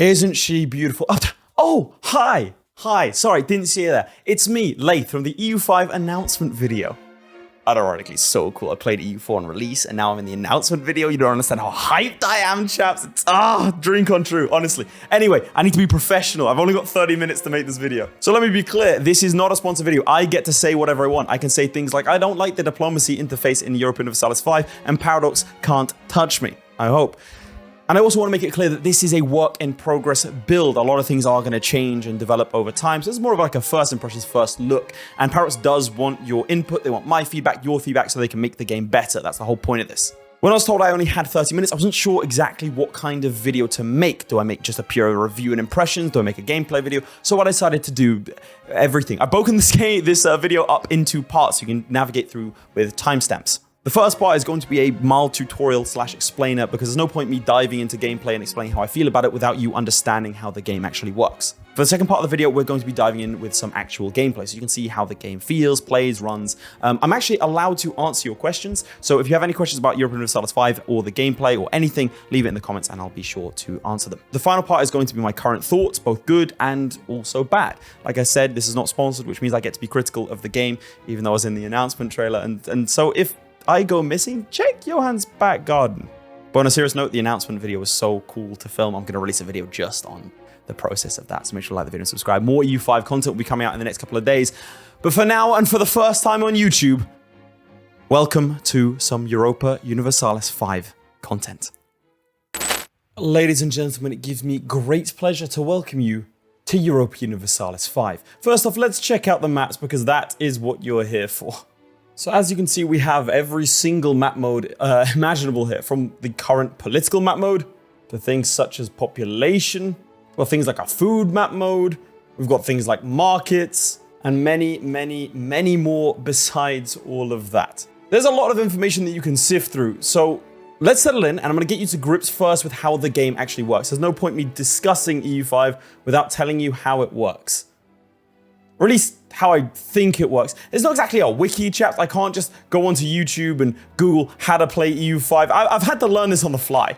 Isn't she beautiful? Oh, hi. Hi. Sorry, didn't see you there. It's me, Laith, from the EU5 announcement video. Ironically, so cool. I played EU4 on release, and now I'm in the announcement video. You don't understand how hyped I am, chaps. It's dream come true, honestly. Anyway, I need to be professional. I've only got 30 minutes to make this video. So let me be clear. This is not a sponsored video. I get to say whatever I want. I can say things like, I don't like the diplomacy interface in Europa Universalis 5, and Paradox can't touch me, I hope. And I also want to make it clear that this is a work in progress build. A lot of things are going to change and develop over time. So it's more of like a first impressions, first look. And Paradox does want your input. They want my feedback, your feedback, so they can make the game better. That's the whole point of this. When I was told I only had 30 minutes, I wasn't sure exactly what kind of video to make. Do I make just a pure review and impressions? Do I make a gameplay video? So I decided to do everything. I've broken this video up into parts so you can navigate through with timestamps. The first part is going to be a mild tutorial / explainer because there's no point me diving into gameplay and explaining how I feel about it without you understanding how the game actually works. For the second part of the video, we're going to be diving in with some actual gameplay so you can see how the game feels, plays, runs. I'm actually allowed to answer your questions, so if you have any questions about Europa Universalis 5 or the gameplay or anything, leave it in the comments and I'll be sure to answer them. The final part is going to be my current thoughts, both good and also bad. Like I said, this is not sponsored, which means I get to be critical of the game, even though I was in the announcement trailer, and so if I go missing, check Johan's back garden. But on a serious note, the announcement video was so cool to film. I'm going to release a video just on the process of that. So make sure to like the video and subscribe. More EU5 content will be coming out in the next couple of days. But for now, and for the first time on YouTube, welcome to some Europa Universalis 5 content. Ladies and gentlemen, it gives me great pleasure to welcome you to Europa Universalis 5. First off, let's check out the maps because that is what you're here for. So as you can see, we have every single map mode imaginable here, from the current political map mode to things such as population, well, things like a food map mode. We've got things like markets and many, many, many more besides all of that. There's a lot of information that you can sift through. So let's settle in, and I'm going to get you to grips first with how the game actually works. There's no point me discussing EU5 without telling you how it works. Or at least how I think it works. It's not exactly a wiki, chaps. I can't just go onto YouTube and Google how to play EU5. I've had to learn this on the fly.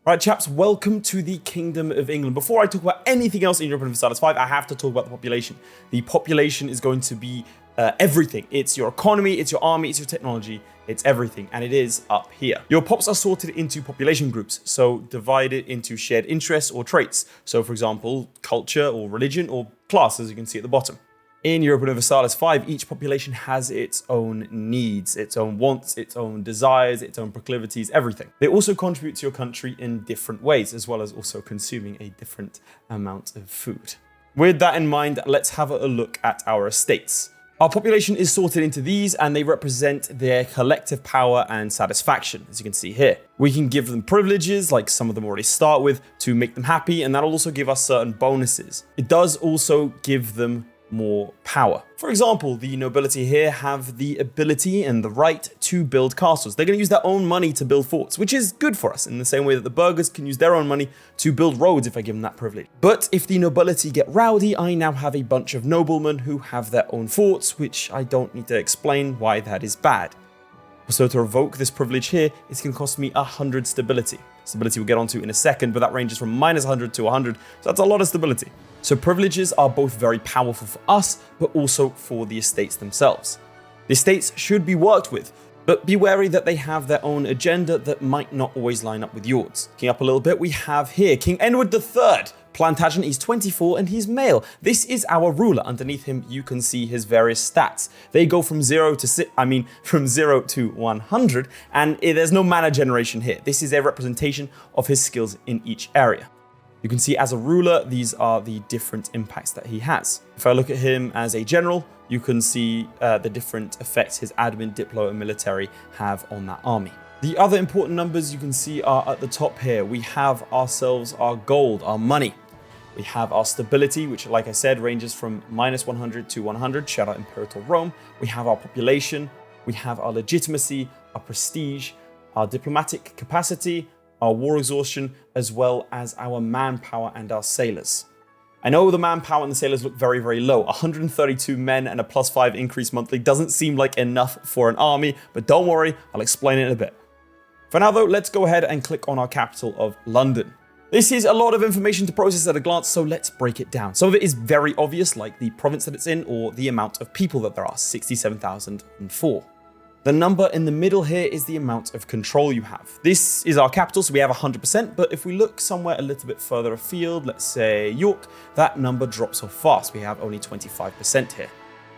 Right, chaps, welcome to the Kingdom of England. Before I talk about anything else in Europa Universalis 5, I have to talk about the population. The population is going to be everything. It's your economy, it's your army, it's your technology, it's everything, and it is up here. Your pops are sorted into population groups, so divided into shared interests or traits. So for example, culture or religion or class, as you can see at the bottom. In Europa Universalis 5, each population has its own needs, its own wants, its own desires, its own proclivities, everything. They also contribute to your country in different ways, as well as also consuming a different amount of food. With that in mind, let's have a look at our estates. Our population is sorted into these, and they represent their collective power and satisfaction, as you can see here. We can give them privileges, like some of them already start with, to make them happy, and that'll also give us certain bonuses. It does also give them more power. For example, the nobility here have the ability and the right to build castles. They're going to use their own money to build forts, which is good for us in the same way that the burghers can use their own money to build roads if I give them that privilege. But if the nobility get rowdy, I now have a bunch of noblemen who have their own forts, which I don't need to explain why that is bad. So to revoke this privilege here, it's going to cost me 100 stability. Stability we'll get onto in a second, but that ranges from -100 to 100, so that's a lot of stability. So privileges are both very powerful for us, but also for the estates themselves. The estates should be worked with, but be wary that they have their own agenda that might not always line up with yours. Looking up a little bit, we have here King Edward III. Plantagenet, he's 24 and he's male. This is our ruler. Underneath him, you can see his various stats. They go from 0 to 100, and there's no mana generation here. This is a representation of his skills in each area. You can see as a ruler, these are the different impacts that he has. If I look at him as a general, you can see the different effects his admin, diplo, and military have on that army. The other important numbers you can see are at the top here. We have ourselves our gold, our money. We have our stability, which, like I said, ranges from -100 to 100. Shout out Imperator Rome. We have our population. We have our legitimacy, our prestige, our diplomatic capacity, our war exhaustion, as well as our manpower and our sailors. I know the manpower and the sailors look very, very low. 132 men and a +5 increase monthly doesn't seem like enough for an army, but don't worry, I'll explain it in a bit. For now though, let's go ahead and click on our capital of London. This is a lot of information to process at a glance, so let's break it down. Some of it is very obvious, like the province that it's in or the amount of people that there are, 67,004. The number in the middle here is the amount of control you have. This is our capital, so we have 100%, but if we look somewhere a little bit further afield, let's say York, that number drops off fast. We have only 25% here.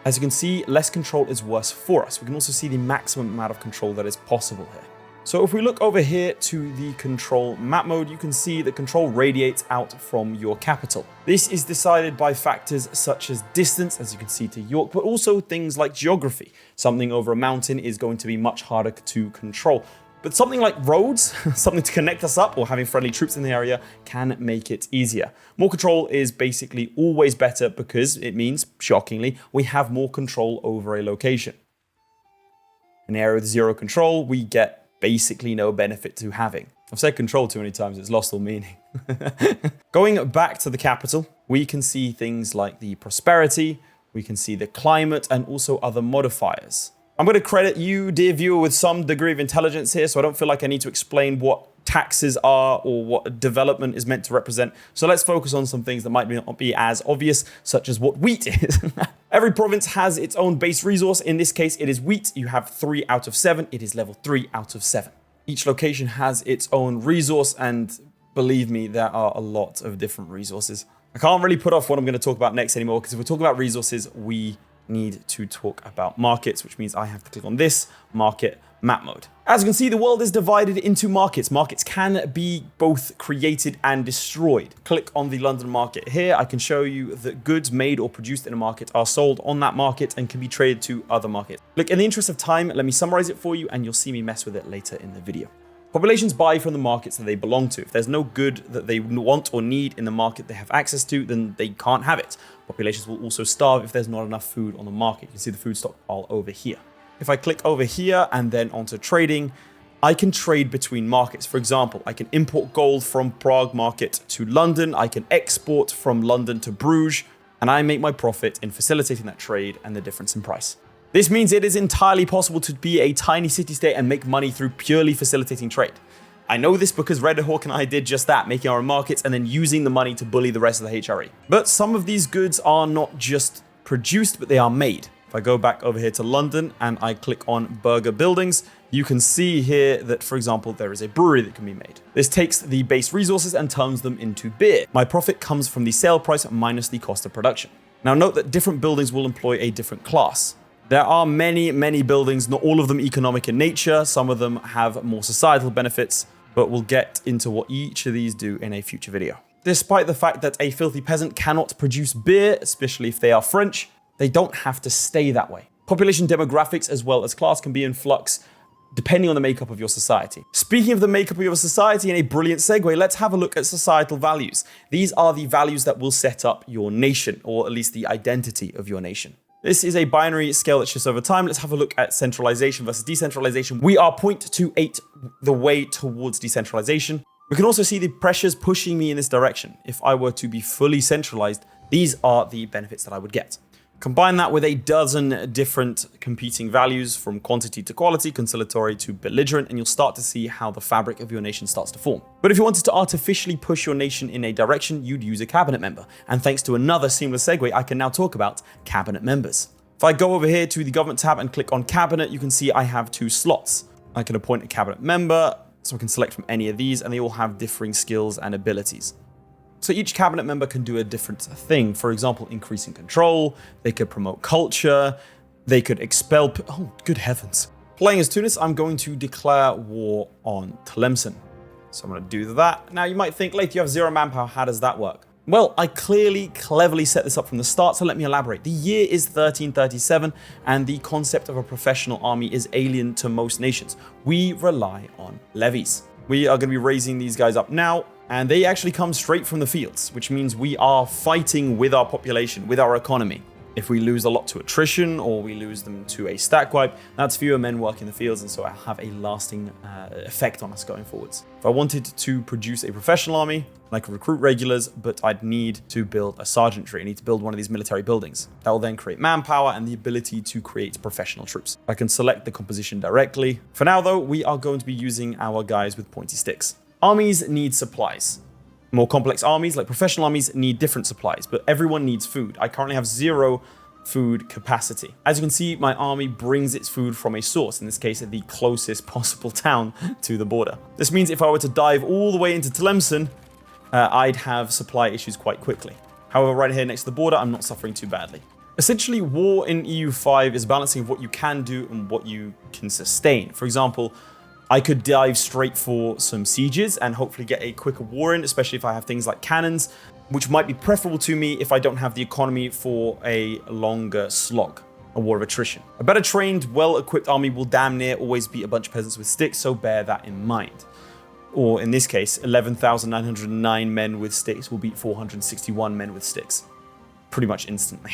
As you can see, less control is worse for us. We can also see the maximum amount of control that is possible here. So if we look over here to the control map mode, you can see that control radiates out from your capital. This is decided by factors such as distance, as you can see, to York, but also things like geography. Something over a mountain is going to be much harder to control. But something like roads, something to connect us up, or having friendly troops in the area can make it easier. More control is basically always better because it means, shockingly, we have more control over a location. An area with zero control, we get basically no benefit to having. I've said control too many times, it's lost all meaning. Going back to the capital, we can see things like the prosperity, we can see the climate, and also other modifiers. I'm going to credit you, dear viewer, with some degree of intelligence here, so I don't feel like I need to explain what taxes are or what development is meant to represent. So let's focus on some things that might not be as obvious, such as what wheat is. Every province has its own base resource. In this case, it is wheat. You have 3 out of 7. It is level 3 out of 7. Each location has its own resource, and believe me, there are a lot of different resources. I can't really put off what I'm going to talk about next anymore, because if we're talking about resources, we need to talk about markets, which means I have to click on this market map mode. As you can see, the world is divided into markets. Markets can be both created and destroyed. Click on the London market here. I can show you that goods made or produced in a market are sold on that market and can be traded to other markets. Look, in the interest of time, let me summarize it for you and you'll see me mess with it later in the video. Populations buy from the markets that they belong to. If there's no good that they want or need in the market they have access to, then they can't have it. Populations will also starve if there's not enough food on the market. You can see the food stockpile over here. If I click over here and then onto trading, I can trade between markets. For example, I can import gold from Prague market to London. I can export from London to Bruges, and I make my profit in facilitating that trade and the difference in price. This means it is entirely possible to be a tiny city-state and make money through purely facilitating trade. I know this because Red Hawk and I did just that, making our own markets and then using the money to bully the rest of the HRE. But some of these goods are not just produced, but they are made. If I go back over here to London and I click on burger buildings, you can see here that, for example, there is a brewery that can be made. This takes the base resources and turns them into beer. My profit comes from the sale price minus the cost of production. Now note that different buildings will employ a different class. There are many buildings, not all of them economic in nature. Some of them have more societal benefits, but we'll get into what each of these do in a future video. Despite the fact that a filthy peasant cannot produce beer, especially if they are French, they don't have to stay that way. Population demographics as well as class can be in flux depending on the makeup of your society. Speaking of the makeup of your society, in a brilliant segue, let's have a look at societal values. These are the values that will set up your nation, or at least the identity of your nation. This is a binary scale that shifts over time. Let's have a look at centralization versus decentralization. We are 0.28 the way towards decentralization. We can also see the pressures pushing me in this direction. If I were to be fully centralized, these are the benefits that I would get. Combine that with a dozen different competing values from quantity to quality, conciliatory to belligerent, and you'll start to see how the fabric of your nation starts to form. But if you wanted to artificially push your nation in a direction, you'd use a cabinet member. And thanks to another seamless segue, I can now talk about cabinet members. If I go over here to the government tab and click on cabinet, you can see I have 2 slots. I can appoint a cabinet member, so I can select from any of these, and they all have differing skills and abilities. So each cabinet member can do a different thing. For example, increasing control, they could promote culture, they could expel, oh, good heavens. Playing as Tunis, I'm going to declare war on Tlemcen. So I'm going to do that. Now you might think, Laith, you have 0 manpower, how does that work? Well, I cleverly set this up from the start, so let me elaborate. The year is 1337, and the concept of a professional army is alien to most nations. We rely on levies. We are going to be raising these guys up now, and they actually come straight from the fields, which means we are fighting with our population, with our economy. If we lose a lot to attrition or we lose them to a stack wipe, that's fewer men working the fields, and so it'll have a lasting effect on us going forwards. If I wanted to produce a professional army, I could recruit regulars, but I'd need to build a sergeantry. I need to build one of these military buildings. That will then create manpower and the ability to create professional troops. I can select the composition directly. For now though, we are going to be using our guys with pointy sticks. Armies need supplies. More complex armies, like professional armies, need different supplies, but everyone needs food. I currently have 0 food capacity. As you can see, my army brings its food from a source, in this case, the closest possible town to the border. This means if I were to dive all the way into Tlemcen, I'd have supply issues quite quickly. However, right here next to the border, I'm not suffering too badly. Essentially, war in EU5 is balancing what you can do and what you can sustain. For example, I could dive straight for some sieges and hopefully get a quicker war in, especially if I have things like cannons, which might be preferable to me if I don't have the economy for a longer slog, a war of attrition. A better trained, well-equipped army will damn near always beat a bunch of peasants with sticks, so bear that in mind. Or in this case, 11,909 men with sticks will beat 461 men with sticks, pretty much instantly.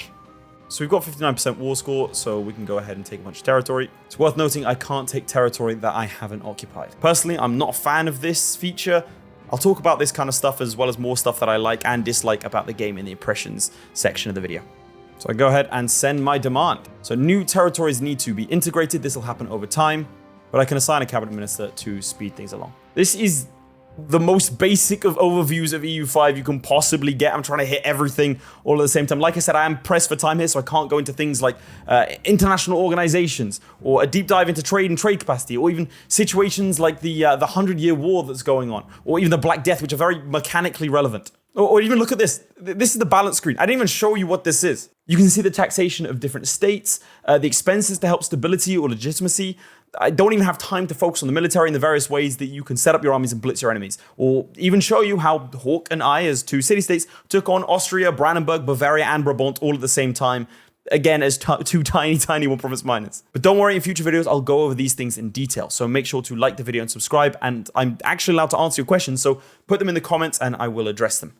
So we've got 59% war score, so we can go ahead and take a bunch of territory. It's worth noting I can't take territory that I haven't occupied. Personally, I'm not a fan of this feature. I'll talk about this kind of stuff as well as more stuff that I like and dislike about the game in the impressions section of the video. So I go ahead and send my demand. So new territories need to be integrated. This will happen over time, but I can assign a cabinet minister to speed things along. This is the most basic of overviews of EU5 you can possibly get. I'm trying to hit everything all at the same time. Like I said, I am pressed for time here, so I can't go into things like international organizations, or a deep dive into trade and trade capacity, or even situations like the 100-year war that's going on, or even the Black Death, which are very mechanically relevant. Or even look at this. This is the balance screen. I didn't even show you what this is. You can see the taxation of different states, the expenses to help stability or legitimacy. I don't even have time to focus on the military and the various ways that you can set up your armies and blitz your enemies, or even show you how Hawk and I, as 2 city-states, took on Austria, Brandenburg, Bavaria, and Brabant all at the same time, again as 2 tiny one-province minors. But don't worry, in future videos, I'll go over these things in detail, so make sure to like the video and subscribe, and I'm actually allowed to answer your questions, so put them in the comments and I will address them.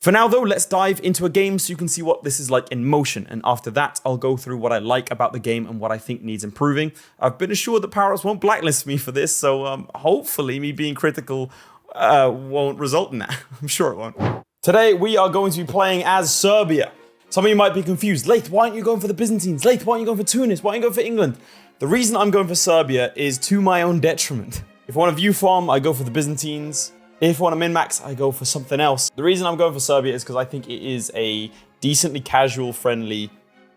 For now though, let's dive into a game so you can see what this is like in motion, and after that I'll go through what I like about the game and what I think needs improving. I've been assured that Paradox won't blacklist me for this, so hopefully me being critical won't result in that. I'm sure it won't. Today we are going to be playing as Serbia. Some of you might be confused. Laith, why aren't you going for the Byzantines? Laith, why aren't you going for Tunis? Why aren't you going for England? The reason I'm going for Serbia is to my own detriment. If I want to view farm, I go for the Byzantines. If I want to min-max, I go for something else. The reason I'm going for Serbia is because I think it is a decently casual, friendly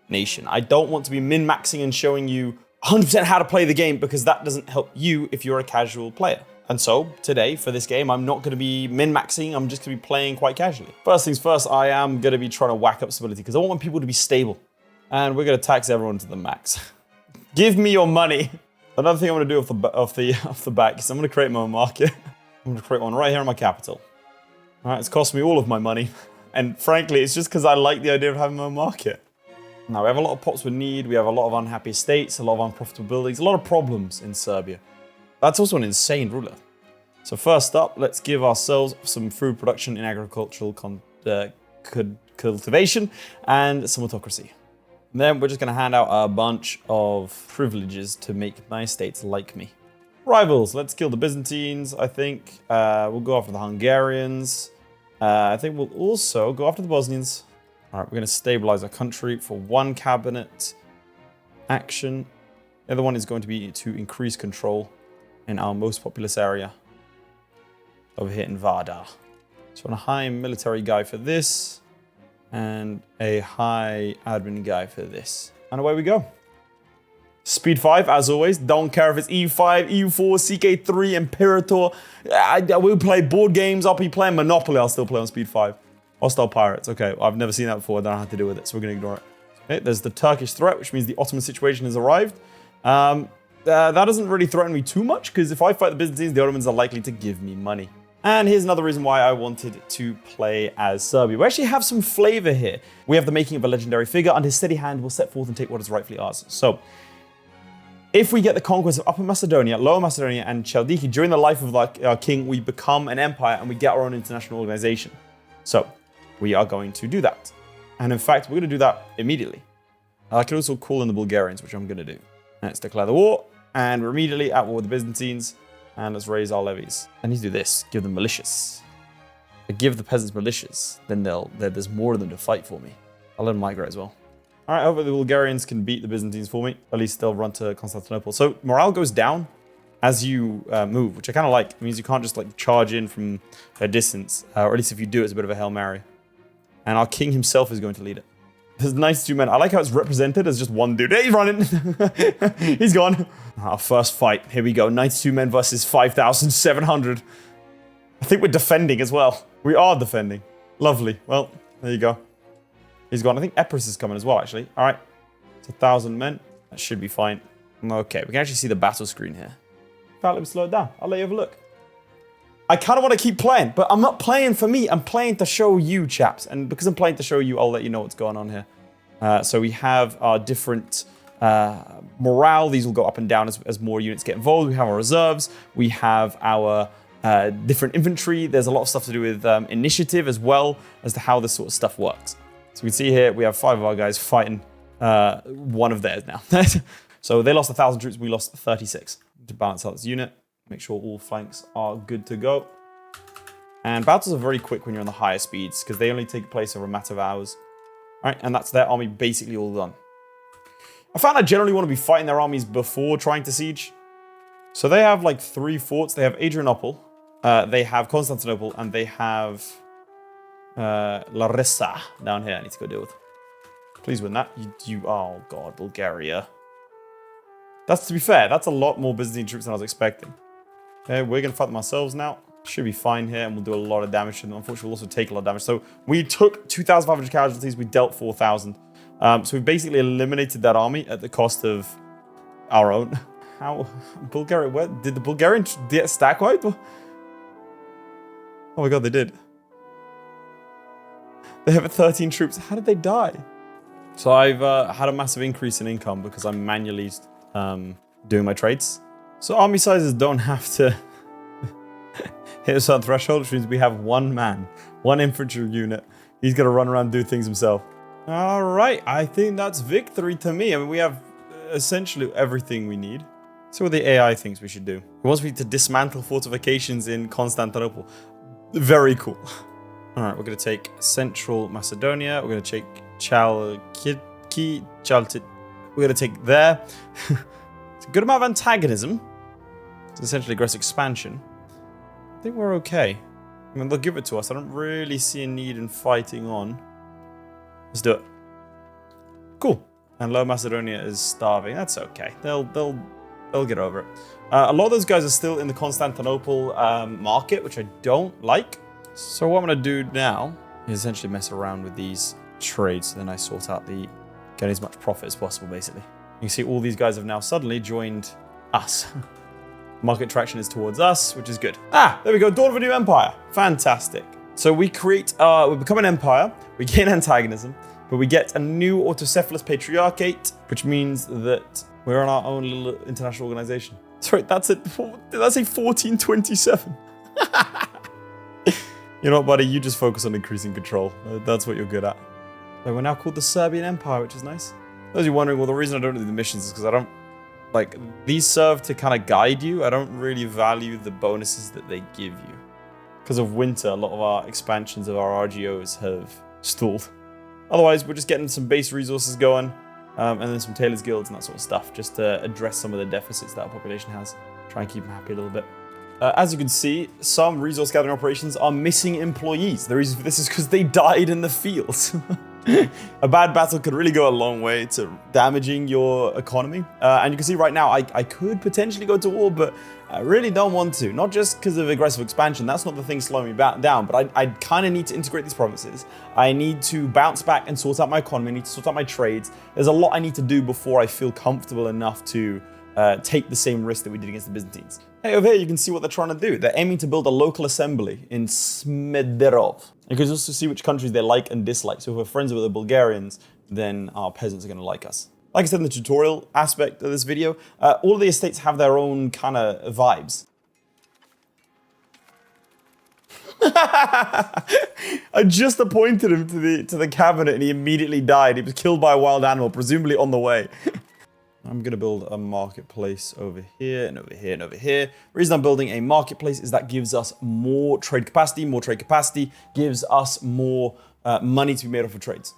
nation. I don't want to be min-maxing and showing you 100% how to play the game, because that doesn't help you if you're a casual player. And so, today, for this game, I'm not going to be min-maxing, I'm just going to be playing quite casually. First things first, I am going to be trying to whack up stability, because I want people to be stable. And we're going to tax everyone to the max. Give me your money. Another thing I'm going to do off the back is I'm going to create my own market. I'm going to create one right here in my capital. All right, it's cost me all of my money. And frankly, it's just because I like the idea of having my own market. Now, we have a lot of pops we need. We have a lot of unhappy states, a lot of unprofitable buildings, a lot of problems in Serbia. That's also an insane ruler. So first up, let's give ourselves some food production in agricultural cultivation and some autocracy. And then we're just going to hand out a bunch of privileges to make my states like me. Rivals, let's kill the Byzantines, I think. We'll go after the Hungarians. I think we'll also go after the Bosnians. All right, we're going to stabilize our country for 1 cabinet action. The other one is going to be to increase control in our most populous area over here in Vardar. So I want a high military guy for this and a high admin guy for this. And away we go. Speed 5, as always. Don't care if it's EU5, EU4, CK3, Imperator. I will play board games. I'll be playing Monopoly. I'll still play on Speed 5. Hostile pirates. Okay, I've never seen that before. I don't know how to deal with it, so we're going to ignore it. Okay, there's the Turkish threat, which means the Ottoman situation has arrived. That doesn't really threaten me too much, because if I fight the Byzantines, the Ottomans are likely to give me money. And here's another reason why I wanted to play as Serbia. We actually have some flavor here. We have the making of a legendary figure, and his steady hand will set forth and take what is rightfully ours. So, if we get the conquest of Upper Macedonia, Lower Macedonia, and Chaldiki during the life of our king, we become an empire and we get our own international organization. So, we are going to do that. And in fact, we're going to do that immediately. I can also call in the Bulgarians, which I'm going to do. Let's declare the war, and we're immediately at war with the Byzantines, and let's raise our levies. I need to do this, give them militias. I give the peasants militias, then there's more of them to fight for me. I'll let them migrate as well. All right, hopefully the Bulgarians can beat the Byzantines for me. At least they'll run to Constantinople. So morale goes down. as you move, which I kind of like. It means you can't just like charge in from a distance, or at least if you do, it's a bit of a Hail Mary. And our king himself is going to lead it. There's 92 men. I like how it's represented as just one dude. Hey, he's running. He's gone. Our first fight. Here we go. 92 men versus 5,700. I think we're defending as well. We are defending. Lovely. Well, there you go. He's gone. I think Epirus is coming as well, actually. All right. It's 1,000 men. That should be fine. Okay, we can actually see the battle screen here. In fact, let me slow it down. I'll let you have a look. I kind of want to keep playing, but I'm not playing for me. I'm playing to show you, chaps. And because I'm playing to show you, I'll let you know what's going on here. So we have our different morale. These will go up and down as more units get involved. We have our reserves. We have our different infantry. There's a lot of stuff to do with initiative as well as to how this sort of stuff works. So we can see here, we have 5 of our guys fighting one of theirs now. So they lost 1,000 troops. We lost 36 to balance out this unit. Make sure all flanks are good to go. And battles are very quick when you're on the higher speeds because they only take place over a matter of hours. All right, and that's their army basically all done. I found I generally want to be fighting their armies before trying to siege. So they have like 3 forts. They have Adrianople, they have Constantinople, and they have Larissa down here I need to go deal with. Please win that. Oh god, Bulgaria. That's, to be fair, that's a lot more Byzantine troops than I was expecting. Okay, we're going to fight them ourselves now. Should be fine here, and we'll do a lot of damage to them. Unfortunately, we'll also take a lot of damage. So we took 2,500 casualties. We dealt 4,000. So we basically eliminated that army at the cost of our own. How? Bulgaria, where? Did the Bulgarians get stack wiped? Oh my god, they did. They have 13 troops. How did they die? So I've had a massive increase in income because I'm manually doing my trades. So army sizes don't have to hit a certain threshold, which means we have one man, one infantry unit. He's going to run around and do things himself. All right, I think that's victory to me. I mean, we have essentially everything we need. So what the AI thinks we should do. It wants me to dismantle fortifications in Constantinople. Very cool. All right, we're going to take Central Macedonia. We're going to take Chalkid. We're going to take there. It's a good amount of antagonism. It's essentially aggressive expansion. I think we're okay. I mean, they'll give it to us. I don't really see a need in fighting on. Let's do it. Cool. And Lower Macedonia is starving. That's okay. They'll get over it. A lot of those guys are still in the Constantinople market, which I don't like. So what I'm going to do now is essentially mess around with these trades. Then I sort out get as much profit as possible, basically. You can see all these guys have now suddenly joined us. Market traction is towards us, which is good. Ah, there we go. Dawn of a new empire. Fantastic. So we we become an empire, we gain antagonism, but we get a new autocephalous patriarchate, which means that we're on our own little international organization. Sorry, that's it. Did I say 1427? You know what, buddy? You just focus on increasing control. That's what you're good at. So we're now called the Serbian Empire, which is nice. Those of you wondering, well, the reason I don't do the missions is because I don't, like, these serve to kind of guide you. I don't really value the bonuses that they give you. Because of winter, a lot of our expansions of our RGOs have stalled. Otherwise, we're just getting some base resources going, and then some tailors guilds and that sort of stuff, just to address some of the deficits that our population has. Try and keep them happy a little bit. As you can see, some resource gathering operations are missing employees. The reason for this is because they died in the field. A bad battle could really go a long way to damaging your economy. And you can see right now, I could potentially go to war, but I really don't want to. Not just because of aggressive expansion. That's not the thing slowing me down. But I kind of need to integrate these provinces. I need to bounce back and sort out my economy. I need to sort out my trades. There's a lot I need to do before I feel comfortable enough to take the same risk that we did against the Byzantines. Hey, over here you can see what they're trying to do. They're aiming to build a local assembly in Smederov. You can also see which countries they like and dislike. So if we're friends with the Bulgarians, then our peasants are going to like us. Like I said in the tutorial aspect of this video, all of the estates have their own kind of vibes. I just appointed him to the cabinet and he immediately died. He was killed by a wild animal, presumably on the way. I'm going to build a marketplace over here and over here and over here. The reason I'm building a marketplace is that gives us more trade capacity. More trade capacity gives us more money to be made off of trades.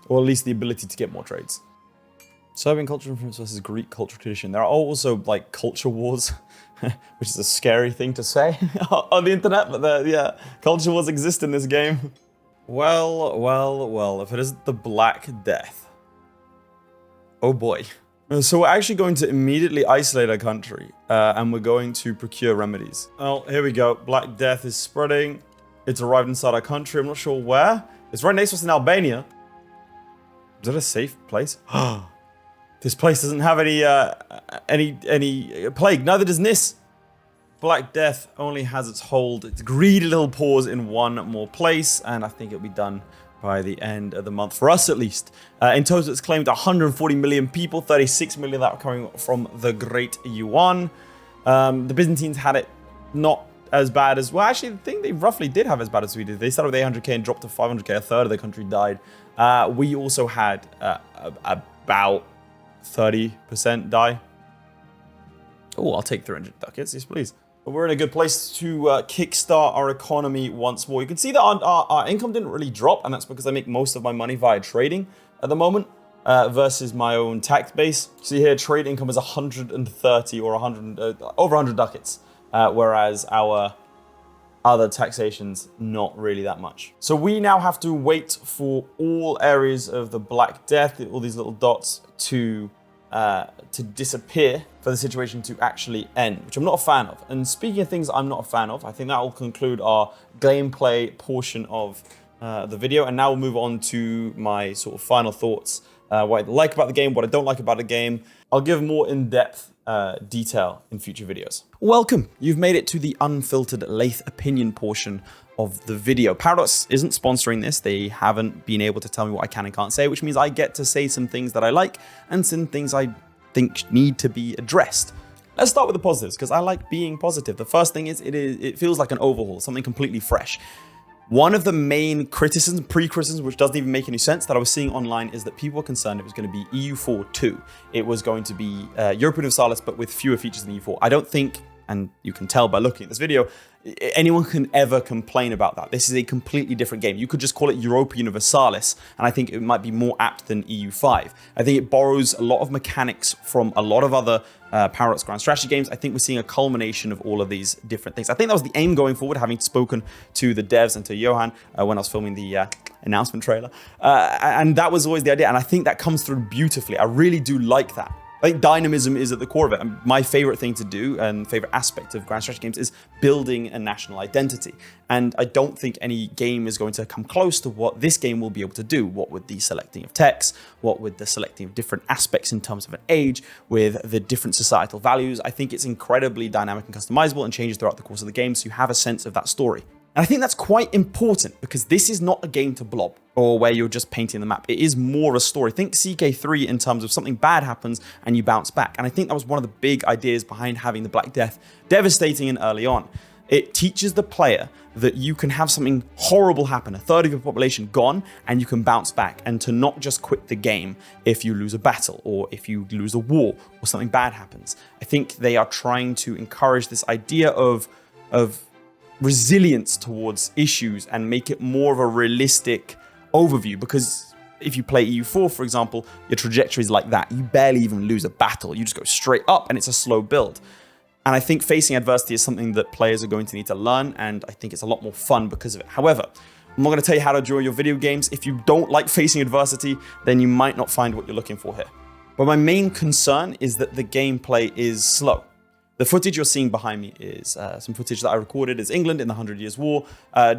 Or at least the ability to get more trades. Serbian cultural influence versus Greek cultural tradition. There are also like culture wars, which is a scary thing to say on the internet, but yeah, culture wars exist in this game. Well, if it isn't the Black Death. Oh boy. So we're actually going to immediately isolate our country, and we're going to procure remedies. Well, here we go. Black Death is spreading. It's arrived inside our country. I'm not sure where. It's right next to us in Albania. Is that a safe place? This place doesn't have any plague. Neither does Nis. Black Death only has its hold, its greedy little paws in one more place, and I think it'll be done by the end of the month, for us at least. In total, it's claimed 140 million people, 36 million that are coming from the Great Yuan. The Byzantines had it not as bad as, well, actually, I think they roughly did have as bad as we did. They started with 800k and dropped to 500k, a third of the country died. We also had about 30% die. Oh, I'll take 300 ducats, yes please. But we're in a good place to kickstart our economy once more. You can see that our income didn't really drop, and that's because I make most of my money via trading at the moment versus my own tax base. See here, trade income is 130 or 100, over 100 ducats, whereas our other taxation's not really that much. So we now have to wait for all areas of the Black Death, all these little dots, to disappear for the situation to actually end, which I'm not a fan of. And speaking of things I'm not a fan of, I think that will conclude our gameplay portion of the video. And now we'll move on to my sort of final thoughts, what I like about the game, what I don't like about the game. I'll give more in-depth detail in future videos. Welcome, you've made it to the unfiltered Laith opinion portion of the video. Paradox isn't sponsoring this. They haven't been able to tell me what I can and can't say, which means I get to say some things that I like and some things I think need to be addressed. Let's start with the positives, because I like being positive. The first thing is it feels like an overhaul, something completely fresh. One of the main criticisms, pre-criticisms, which doesn't even make any sense, that I was seeing online is that people were concerned it was going to be EU4 It was going to be Europa Universalis, but with fewer features than EU4. I don't think, and you can tell by looking at this video, anyone can ever complain about that. This is a completely different game. You could just call it Europa Universalis, and I think it might be more apt than EU5. I think it borrows a lot of mechanics from a lot of other Paradox Grand Strategy games. I think we're seeing a culmination of all of these different things. I think that was the aim going forward, having spoken to the devs and to Johan when I was filming the announcement trailer. And that was always the idea, and I think that comes through beautifully. I really do like that. I think dynamism is at the core of it. And my favorite thing to do and favorite aspect of Grand Strategy games is building a national identity. And I don't think any game is going to come close to what this game will be able to do. What with the selecting of text, what with the selecting of different aspects in terms of an age, with the different societal values. I think it's incredibly dynamic and customizable and changes throughout the course of the game, so you have a sense of that story. And I think that's quite important, because this is not a game to blob or where you're just painting the map. It is more a story. Think CK3 in terms of something bad happens and you bounce back. And I think that was one of the big ideas behind having the Black Death devastating and early on. It teaches the player that you can have something horrible happen, a third of your population gone, and you can bounce back, and to not just quit the game if you lose a battle or if you lose a war or something bad happens. I think they are trying to encourage this idea of resilience towards issues and make it more of a realistic overview, because if you play EU4, for example, your trajectory is like that. You barely even lose a battle. You just go straight up, and it's a slow build. And I think facing adversity is something that players are going to need to learn, and I think it's a lot more fun because of it. However, I'm not going to tell you how to enjoy your video games. If you don't like facing adversity, then you might not find what you're looking for here. But my main concern is that the gameplay is slow. The footage you're seeing behind me is some footage that I recorded as England in the 100 Years' War,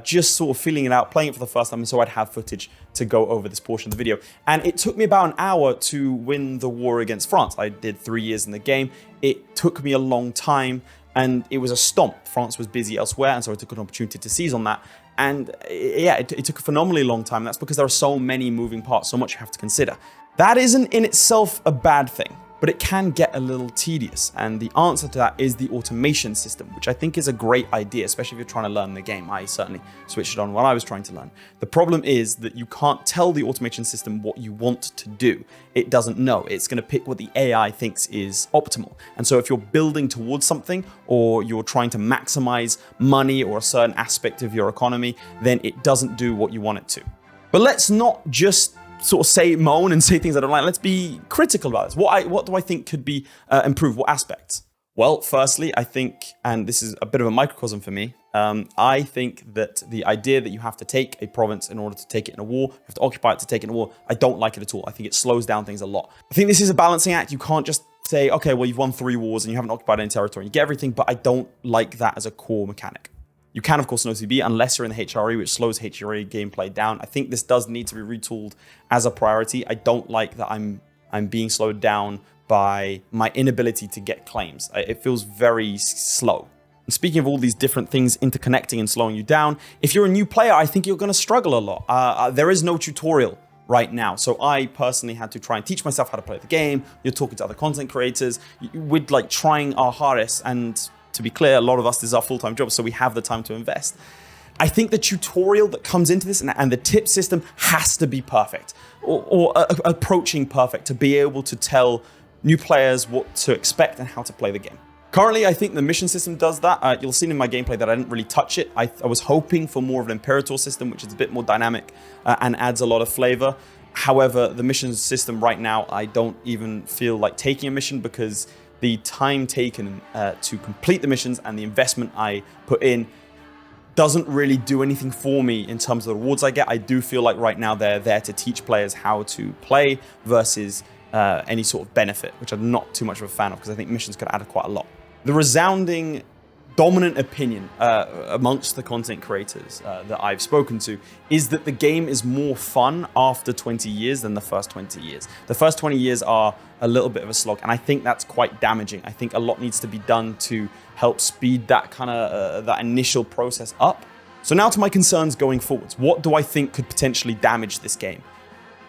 just sort of feeling it out, playing it for the first time, and so I'd have footage to go over this portion of the video. And it took me about an hour to win the war against France. I did 3 years in the game. It took me a long time, and it was a stomp. France was busy elsewhere, and so I took an opportunity to seize on that. And yeah, it took a phenomenally long time. That's because there are so many moving parts, so much you have to consider. That isn't in itself a bad thing, but it can get a little tedious. And the answer to that is the automation system, which I think is a great idea, especially if you're trying to learn the game. I certainly switched it on while I was trying to learn. The problem is that you can't tell the automation system what you want to do. It doesn't know. It's going to pick what the AI thinks is optimal. And so if you're building towards something, or you're trying to maximize money or a certain aspect of your economy, then it doesn't do what you want it to. But let's not just sort of moan and say things I don't like. Let's be critical about this. What do I think could be improved? What aspects? Well, firstly, I think, and this is a bit of a microcosm for me, I think that the idea that you have to take a province in order to take it in a war, you have to occupy it to take it in a war, I don't like it at all. I think it slows down things a lot. I think this is a balancing act. You can't just say, okay, well, you've won 3 wars and you haven't occupied any territory, and you get everything, but I don't like that as a core mechanic. You can, of course, no CB unless you're in the HRE, which slows HRE gameplay down. I think this does need to be retooled as a priority. I don't like that I'm being slowed down by my inability to get claims. It feels very slow. And speaking of all these different things interconnecting and slowing you down, if you're a new player, I think you're going to struggle a lot. There is no tutorial right now. So I personally had to try and teach myself how to play the game. You're talking to other content creators. We're like trying our hardest. And to be clear, a lot of us, this is our full-time job, so we have the time to invest. I think the tutorial that comes into this and the tip system has to be perfect or approaching perfect to be able to tell new players what to expect and how to play the game. Currently, I think the mission system does that. You'll see in my gameplay that I didn't really touch it. I was hoping for more of an Imperator system, which is a bit more dynamic and adds a lot of flavor. However, the mission system right now, I don't even feel like taking a mission because the time taken to complete the missions and the investment I put in doesn't really do anything for me in terms of the rewards I get. I do feel like right now they're there to teach players how to play versus any sort of benefit, which I'm not too much of a fan of because I think missions could add quite a lot. The resounding dominant opinion amongst the content creators that I've spoken to is that the game is more fun after 20 years than the first 20 years. The first 20 years are a little bit of a slog, and I think that's quite damaging. I think a lot needs to be done to help speed that kind of that initial process up. So now to my concerns going forwards. What do I think could potentially damage this game?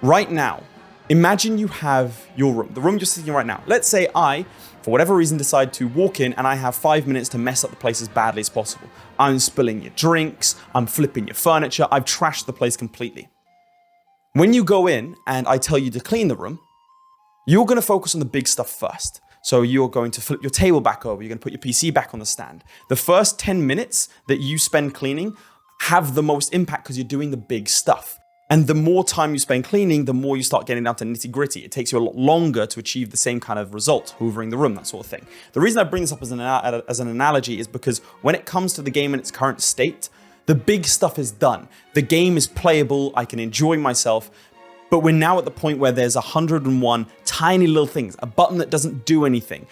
Right now, imagine you have your room, the room you're sitting in right now. Let's say I, for whatever reason, decide to walk in and I have 5 minutes to mess up the place as badly as possible. I'm spilling your drinks, I'm flipping your furniture, I've trashed the place completely. When you go in and I tell you to clean the room, you're going to focus on the big stuff first. So you're going to flip your table back over, you're going to put your PC back on the stand. The first 10 minutes that you spend cleaning have the most impact because you're doing the big stuff. And the more time you spend cleaning, the more you start getting down to nitty gritty. It takes you a lot longer to achieve the same kind of result, hoovering the room, that sort of thing. The reason I bring this up as an analogy is because when it comes to the game in its current state, the big stuff is done. The game is playable, I can enjoy myself, but we're now at the point where there's 101 tiny little things, a button that doesn't do anything,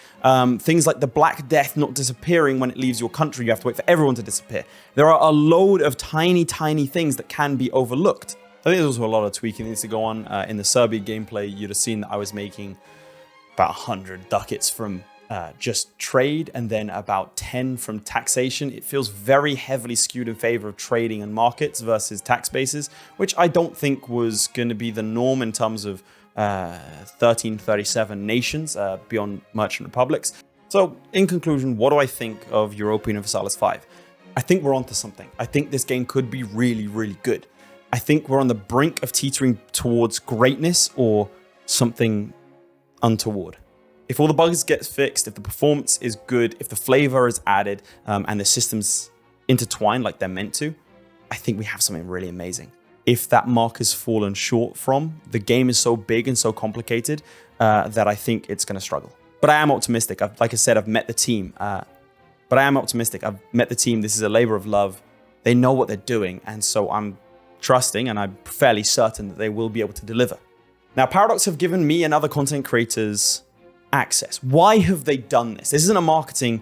things like the Black Death not disappearing when it leaves your country, you have to wait for everyone to disappear. There are a load of tiny things that can be overlooked. I think there's also a lot of tweaking that needs to go on. In the Serbia gameplay, you'd have seen that I was making about 100 ducats from just trade and then about 10 from taxation. It feels very heavily skewed in favor of trading and markets versus tax bases, which I don't think was going to be the norm in terms of 1337 nations beyond merchant republics. So in conclusion, what do I think of Europa Universalis 5? I think we're onto something. I think this game could be really, really good. I think we're on the brink of teetering towards greatness or something untoward. If all the bugs get fixed, if the performance is good, if the flavor is added, and the systems intertwine like they're meant to, I think we have something really amazing. If that mark has fallen short from, the game is so big and so complicated that I think it's going to struggle. But I am optimistic. Like I said, I've met the team. But I am optimistic. I've met the team. This is a labor of love. They know what they're doing. And so I'm trusting and I'm fairly certain that they will be able to deliver. Now, Paradox have given me and other content creators access. Why have they done this? This isn't a marketing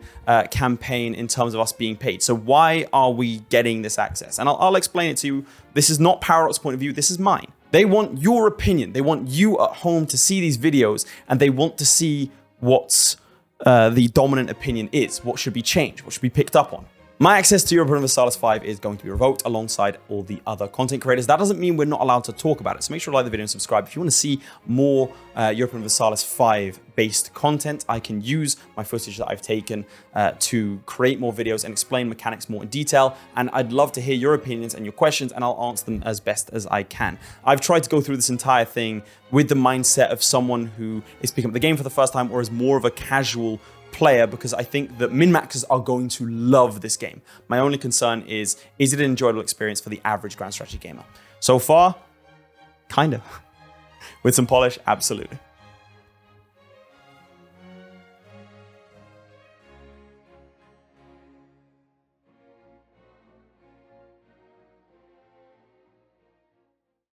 campaign in terms of us being paid. So why are we getting this access? And I'll explain it to you. This is not Paradox's point of view. This is mine. They want your opinion. They want you at home to see these videos and they want to see what's the dominant opinion is, what should be changed, what should be picked up on. My access to Europa Universalis 5 is going to be revoked alongside all the other content creators. That doesn't mean we're not allowed to talk about it. So make sure to like the video and subscribe. If you want to see more Europa Universalis 5 based content, I can use my footage that I've taken to create more videos and explain mechanics more in detail. And I'd love to hear your opinions and your questions, and I'll answer them as best as I can. I've tried to go through this entire thing with the mindset of someone who is picking up the game for the first time or is more of a casual player, because I think that min-maxers are going to love this game. My only concern is it an enjoyable experience for the average grand strategy gamer? So far, kind of. With some polish, absolutely.